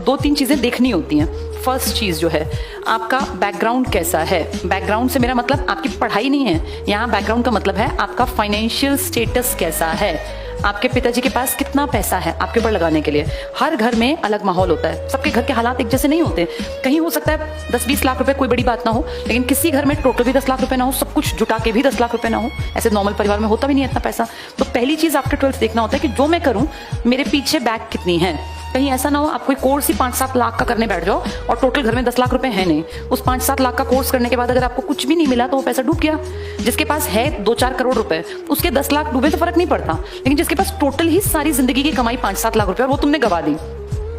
दो तीन चीज़ें देखनी होती हैं। फर्स्ट चीज़ जो है, आपका बैकग्राउंड कैसा है। बैकग्राउंड से मेरा मतलब आपकी पढ़ाई नहीं है, यहाँ बैकग्राउंड का मतलब है आपका फाइनेंशियल स्टेटस कैसा है। आपके पिताजी के पास कितना पैसा है आपके ऊपर लगाने के लिए। हर घर में अलग माहौल होता है, सबके घर के हालात एक जैसे नहीं होते। कहीं हो सकता है 10-20 लाख रुपए कोई बड़ी बात ना हो, लेकिन किसी घर में टोटल भी 10 लाख रुपए ना हो, सब कुछ जुटा के भी 10 लाख रुपए ना हो। ऐसे नॉर्मल परिवार में होता भी नहीं है इतना पैसा। तो पहली चीज आफ्टर 12th देखना होता है कि जो मैं करूं मेरे पीछे बैक कितनी है। कहीं ऐसा ना हो आप कोई कोर्स ही 5-7 लाख का करने बैठ जाओ और टोटल घर में 10 लाख रुपए है नहीं। उस 5-7 लाख का कोर्स करने के बाद अगर आपको कुछ भी नहीं मिला तो वो पैसा डूब गया। जिसके पास है 2-4 करोड़ रुपए, उसके 10 लाख डूबे तो फर्क नहीं पड़ता, लेकिन जिसके पास टोटल ही सारी जिंदगी की कमाई 5-7 लाख रुपए और वो तुमने गवा दी,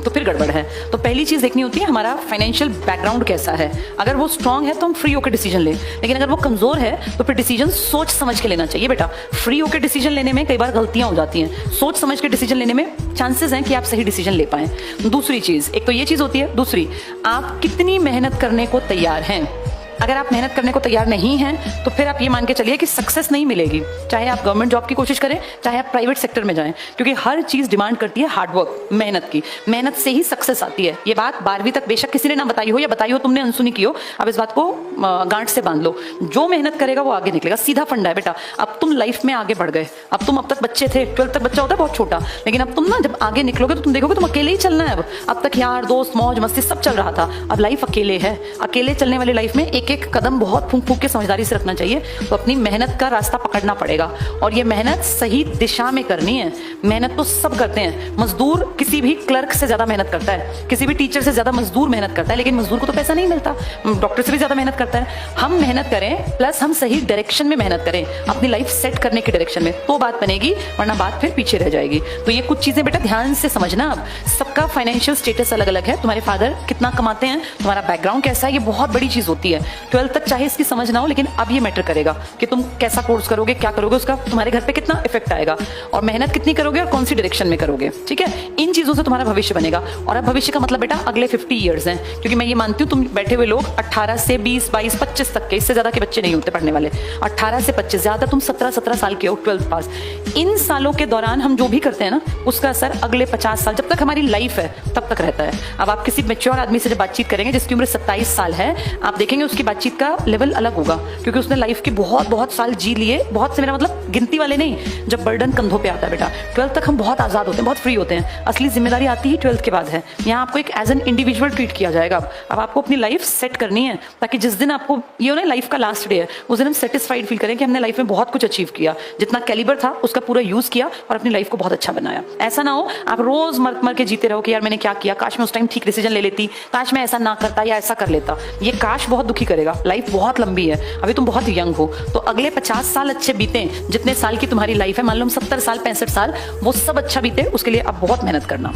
तो फिर गड़बड़ है। तो पहली चीज देखनी होती है हमारा फाइनेंशियल बैकग्राउंड कैसा है। अगर वो स्ट्रांग है तो हम फ्री होकर डिसीजन लें, लेकिन अगर वो कमजोर है तो फिर डिसीजन सोच समझ के लेना चाहिए। बेटा, फ्री होकर डिसीजन लेने में कई बार गलतियां हो जाती हैं, सोच समझ के डिसीजन लेने में चांसेस हैं कि आप सही डिसीजन ले पाएं। दूसरी चीज, एक तो ये चीज होती है, दूसरी आप कितनी मेहनत करने को तैयार हैं। अगर आप मेहनत करने को तैयार नहीं हैं तो फिर आप ये मान के चलिए कि सक्सेस नहीं मिलेगी, चाहे आप गवर्नमेंट जॉब की कोशिश करें, चाहे आप प्राइवेट सेक्टर में जाएं, क्योंकि हर चीज डिमांड करती है हार्डवर्क, मेहनत की। मेहनत से ही सक्सेस आती है। ये बात 12वीं तक बेशक किसी ने ना बताई हो या बताई हो तुमने अनसुनी की हो, अब इस बात को गांठ से बांध लो। जो मेहनत करेगा वो आगे निकलेगा, सीधा फंडा है बेटा। अब तुम लाइफ में आगे बढ़ गए। अब तक बच्चे थे, 12th तक बच्चा होता है बहुत छोटा, लेकिन अब तुम ना जब आगे निकलोगे तो तुम देखोगे तुम अकेले ही चलना है। अब तक यार दोस्त मौज मस्ती सब चल रहा था, अब लाइफ अकेले है। अकेले चलने वाली लाइफ में एक एक कदम बहुत फूंक फूंक के समझदारी से रखना चाहिए। तो अपनी मेहनत का रास्ता पकड़ना पड़ेगा और ये मेहनत सही दिशा में करनी है। मेहनत तो सब करते हैं, मजदूर किसी भी क्लर्क से ज्यादा मेहनत करता है, किसी भी टीचर से ज्यादा मजदूर मेहनत करता है, लेकिन मजदूर को तो पैसा नहीं मिलता। डॉक्टर से भी ज्यादा मेहनत करता है। हम मेहनत करें प्लस हम सही डायरेक्शन में मेहनत करें, अपनी लाइफ सेट करने की डायरेक्शन में, तो बात बनेगी, वरना बात फिर पीछे रह जाएगी। तो ये कुछ चीजें बेटा ध्यान से समझना। अब सबका फाइनेंशियल स्टेटस अलग अलग है। तुम्हारे फादर कितना कमाते हैं, तुम्हारा बैकग्राउंड कैसा है, ये बहुत बड़ी चीज होती है। 12th तक चाहे इसकी समझ ना हो, लेकिन अब ये मैटर करेगा कि तुम कैसा कोर्स करोगे, क्या करोगे, उसका तुम्हारे घर पे कितना इफेक्ट आएगा और मेहनत कितनी करोगे और कौन सी डायरेक्शन में करोगे। ठीक है, इन चीजों से तुम्हारा भविष्य बनेगा। और अब भविष्य का मतलब बेटा अगले 50 ईयर्स हैं, क्योंकि मैं ये मानती हूँ तुम बैठे हुए लोग 18 से 20, 22, 25 तक के, इससे ज्यादा के बच्चे नहीं होते पढ़ने वाले। 18 से 25, ज्यादा तुम 17 साल के हो, 12th पास। इन सालों के दौरान हम जो भी करते हैं ना, उसका असर अगले 50 साल, जब तक हमारी लाइफ है तब तक रहता है। अब आप किसी मैच्योर आदमी से जब बातचीत करेंगे जिसकी उम्र 27 साल है, आप देखेंगे उसकी बातचीत का लेवल अलग होगा, क्योंकि उसने लाइफ के बहुत साल जी लिए। बहुत से मेरा मतलब गिनती वाले नहीं, जब बर्डन कंधों पे आता है बेटा। 12th तक हम बहुत आजाद होते हैं, बहुत फ्री होते हैं। असली जिम्मेदारी आती ही 12th के बाद है। यहाँ आपको एक एज एन इंडिविजुअल ट्रीट किया जाएगा। अब आपको अपनी लाइफ सेट करनी है, ताकि जिस दिन आपको ये हो ना लाइफ का लास्ट डे है, उस दिन हम सेटिस्फाइड फील करें कि हमने लाइफ में बहुत कुछ अचीव किया, जितना कैलिबर था उसका पूरा यूज किया और अपनी लाइफ को बहुत अच्छा बनाया। ऐसा ना हो आप रोज मर के जीते रहो कि यार मैंने क्या किया, काश मैं उस टाइम ठीक डिसीजन ले लेती, काश मैं ऐसा ना करता या ऐसा कर लेता। ये काश बहुत दुखी करेगा। लाइफ बहुत लंबी है, अभी तुम बहुत यंग हो, तो अगले 50 साल अच्छे बीते। जितने साल की तुम्हारी लाइफ है, मान लो 70 साल 65 साल, वो सब अच्छा बीते, उसके लिए अब बहुत मेहनत करना।